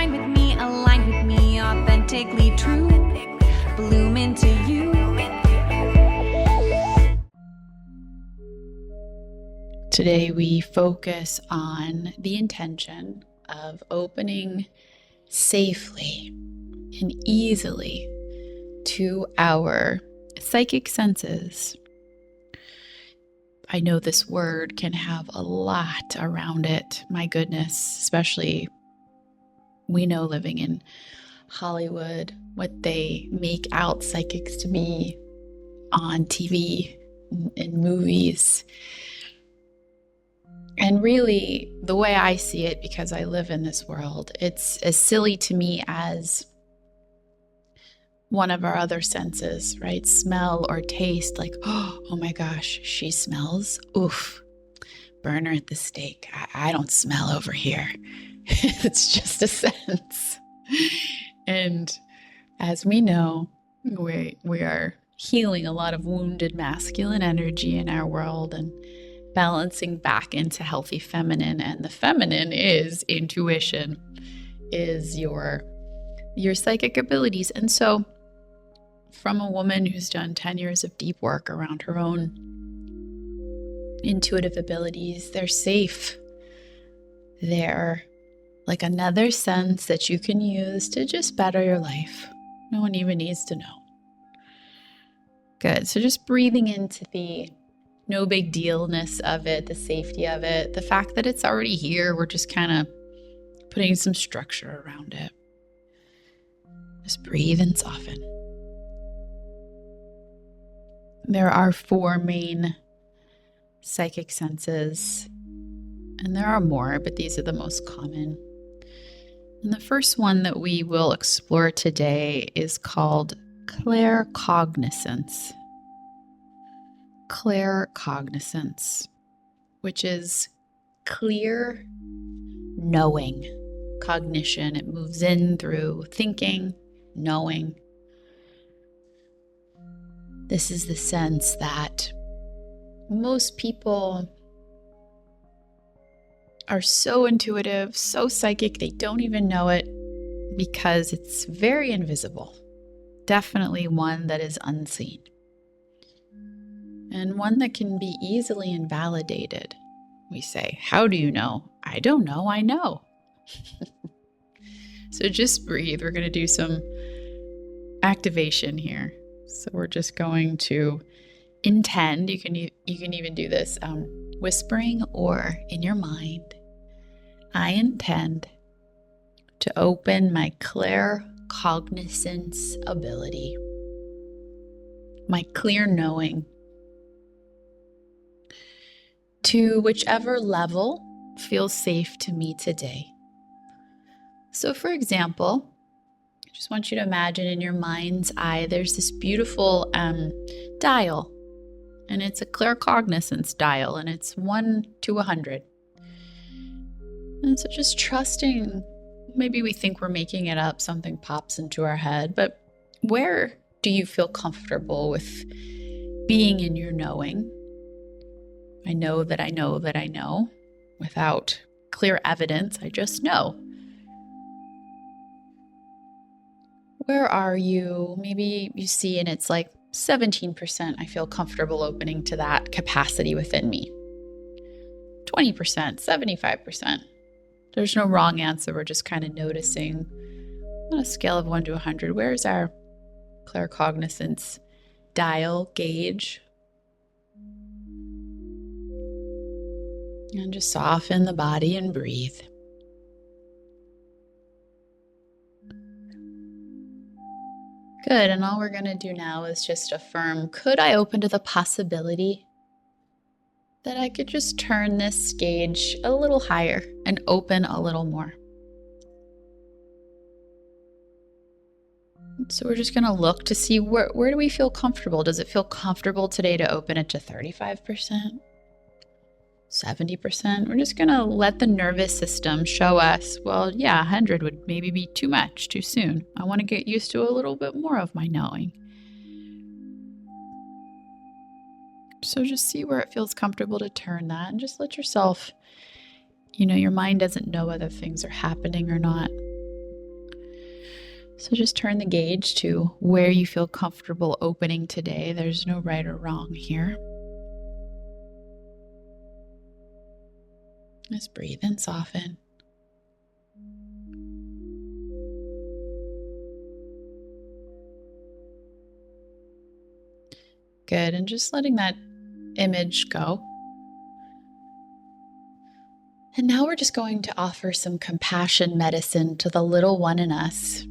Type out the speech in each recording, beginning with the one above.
shine with me, align with me, authentically true. Bloom into you. Today we focus on the intention of opening safely and easily to our psychic senses. I know this word can have a lot around it. My goodness, especially we know living in Hollywood, what they make out psychics to be on TV and movies. And really, the way I see it, because I live in this world, it's as silly to me as one of our other senses, right? Smell or taste, like, oh my gosh, she smells. Oof, burn her at the stake. I don't smell over here. It's just a sense. And as we know, we are healing a lot of wounded masculine energy in our world and balancing back into healthy feminine. And the feminine is intuition, is your psychic abilities. And so from a woman who's done 10 years of deep work around her own intuitive abilities, they're safe. They're like another sense that you can use to just better your life. No one even needs to know. Good. So just breathing into the no big dealness of it, the safety of it, the fact that it's already here. We're just kind of putting some structure around it. Just breathe and soften. There are 4 main psychic senses, and there are more, but these are the most common. And the first one that we will explore today is called claircognizance. Claircognizance, which is clear knowing, cognition. It moves in through thinking, knowing. This is the sense that most people are so intuitive, so psychic, they don't even know it because it's very invisible. Definitely one that is unseen. And one that can be easily invalidated. We say, how do you know? I don't know, I know. So just breathe. We're going to do some activation here. So we're just going to intend. You can even do this whispering or in your mind. I intend to open my claircognizance ability, my clear knowing, to whichever level feels safe to me today. So for example, I just want you to imagine in your mind's eye, there's this beautiful dial, and it's a claircognizance dial, and it's 1 to 100. And so just trusting, maybe we think we're making it up, something pops into our head, but where do you feel comfortable with being in your knowing? I know that I know that I know. Without clear evidence, I just know. Where are you? Maybe you see and it's like 17%. I feel comfortable opening to that capacity within me. 20%, 75%. There's no wrong answer. We're just kind of noticing on a scale of 1 to 100. Where's our claircognizance dial gauge? And just soften the body and breathe. Good, and all we're going to do now is just affirm, could I open to the possibility that I could just turn this gauge a little higher and open a little more? So we're just going to look to see where do we feel comfortable? Does it feel comfortable today to open it to 35%? 70%? We're just going to let the nervous system show us, well, yeah, 100 would maybe be too much, too soon. I want to get used to a little bit more of my knowing. So just see where it feels comfortable to turn that and just let yourself, your mind doesn't know whether things are happening or not. So just turn the gauge to where you feel comfortable opening today. There's no right or wrong here. Just breathe and soften. Good, and just letting that image go. And now we're just going to offer some compassion medicine to the little one in us,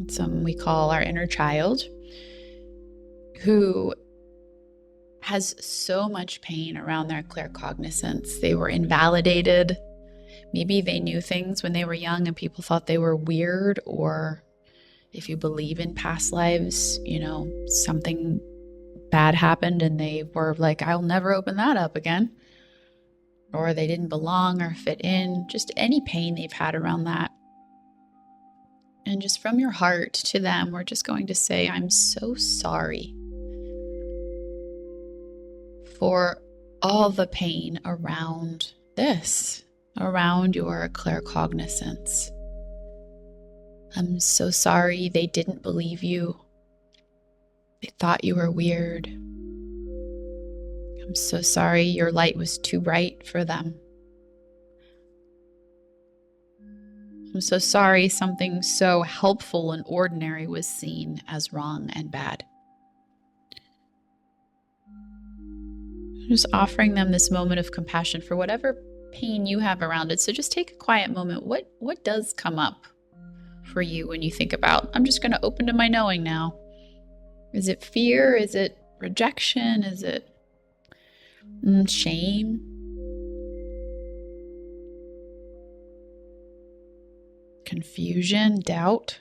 some we call our inner child, who has so much pain around their claircognizance. They were invalidated. Maybe they knew things when they were young and people thought they were weird, or if you believe in past lives, something bad happened and they were like, I'll never open that up again. Or they didn't belong or fit in, just any pain they've had around that. And just from your heart to them, we're just going to say, I'm so sorry for all the pain around this, around your claircognizance. I'm so sorry they didn't believe you. They thought you were weird. I'm so sorry your light was too bright for them. I'm so sorry something so helpful and ordinary was seen as wrong and bad. Just offering them this moment of compassion for whatever pain you have around it. So just take a quiet moment. What does come up for you when you think about, I'm just going to open to my knowing now? Is it fear? Is it rejection? Is it shame? Confusion? Doubt?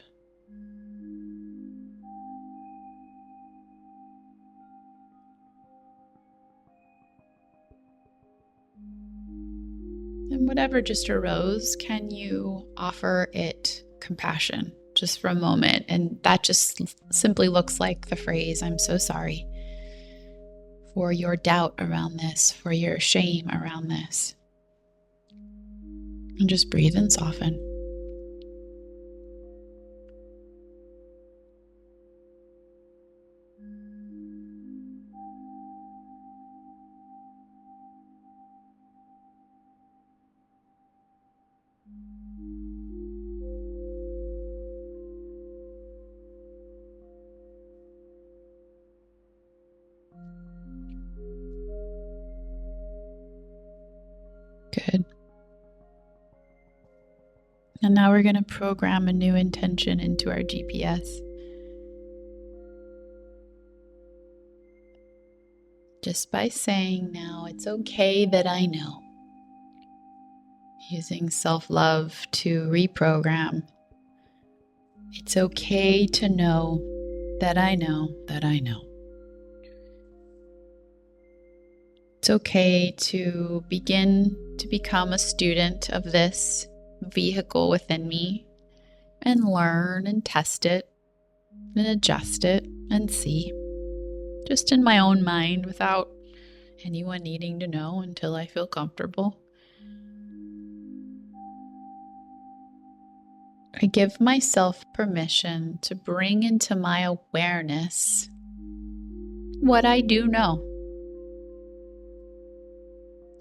And whatever just arose, can you offer it compassion just for a moment? And that just simply looks like the phrase, I'm so sorry for your doubt around this, for your shame around this. And just breathe and soften. Good. And now we're going to program a new intention into our GPS. Just by saying now, it's okay that I know. Using self-love to reprogram. It's okay to know that I know that I know. It's okay to begin to become a student of this vehicle within me and learn and test it and adjust it and see, just in my own mind without anyone needing to know until I feel comfortable. I give myself permission to bring into my awareness what I do know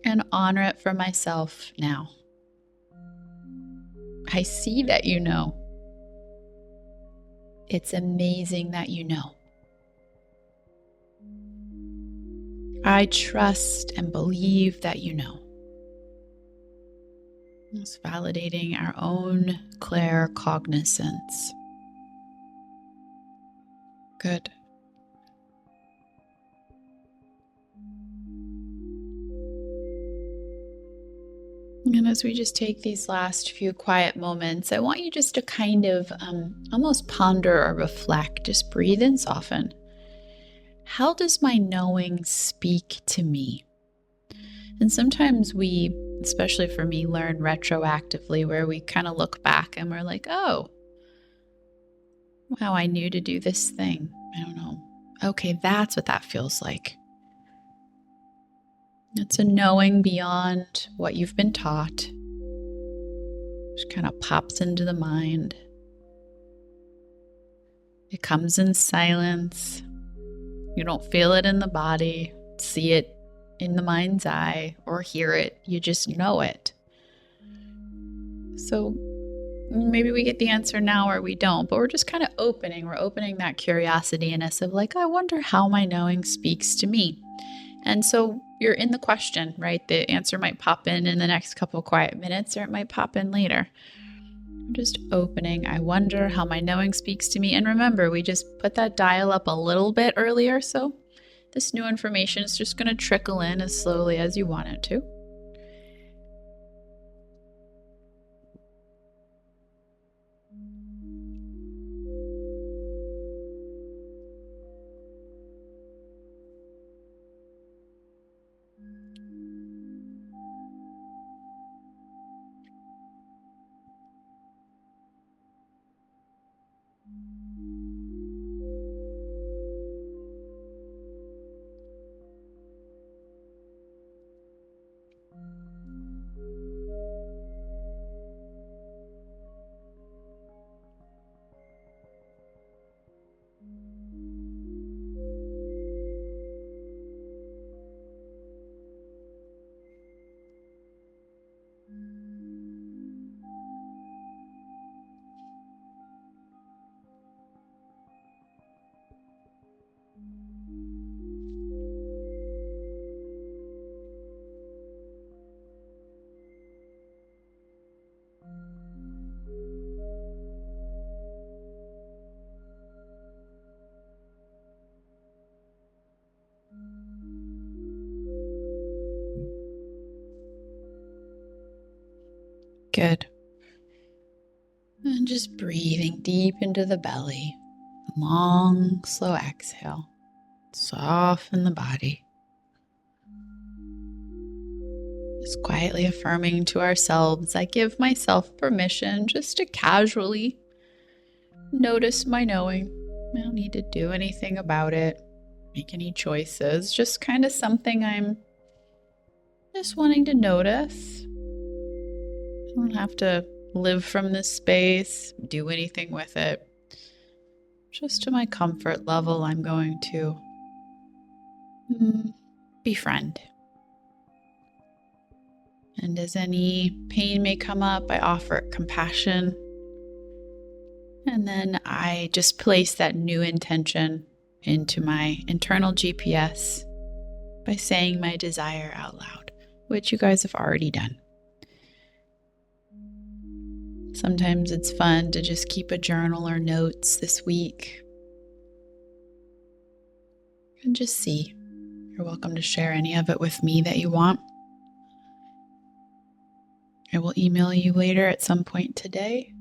and honor it for myself now. I see that you know. It's amazing that you know. I trust and believe that you know. It's validating our own claircognizance. Good. And as we just take these last few quiet moments, I want you just to kind of almost ponder or reflect. Just breathe and soften. How does my knowing speak to me? And sometimes we, especially for me, learn retroactively, where we kind of look back and we're like, oh, wow, I knew to do this thing. I don't know. Okay, that's what that feels like. It's a knowing beyond what you've been taught. Just kind of pops into the mind. It comes in silence. You don't feel it in the body, see it in the mind's eye, or hear it. You just know it. So maybe we get the answer now or we don't, but we're just kind of opening. We're opening that curiosity in us of like, I wonder how my knowing speaks to me. And so you're in the question, right? The answer might pop in the next couple quiet minutes, or it might pop in later. I'm just opening. I wonder how my knowing speaks to me. And remember, we just put that dial up a little bit earlier. So this new information is just going to trickle in as slowly as you want it to. Good. And just breathing deep into the belly. Long, slow exhale. Soften the body. Just quietly affirming to ourselves, I give myself permission just to casually notice my knowing. I don't need to do anything about it, make any choices, just kind of something I'm just wanting to notice. I don't have to live from this space, do anything with it. Just to my comfort level, I'm going to befriend. And as any pain may come up, I offer it compassion. And then I just place that new intention into my internal GPS by saying my desire out loud, which you guys have already done. Sometimes it's fun to just keep a journal or notes this week and just see. You're welcome to share any of it with me that you want. I will email you later at some point today.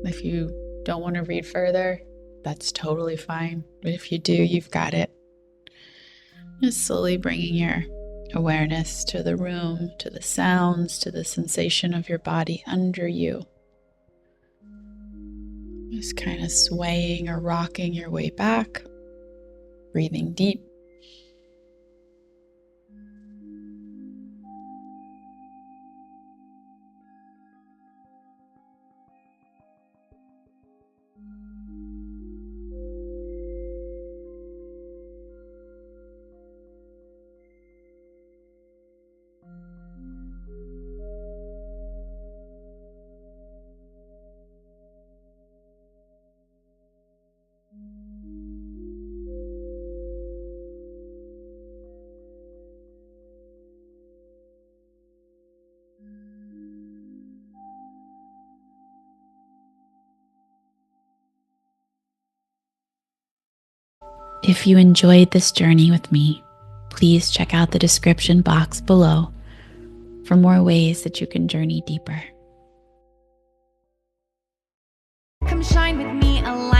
If you don't want to read further, that's totally fine. But if you do, you've got it. Just slowly bringing your awareness to the room, to the sounds, to the sensation of your body under you. Just kind of swaying or rocking your way back, breathing deep. If you enjoyed this journey with me, please check out the description box below for more ways that you can journey deeper. Come shine with me a light.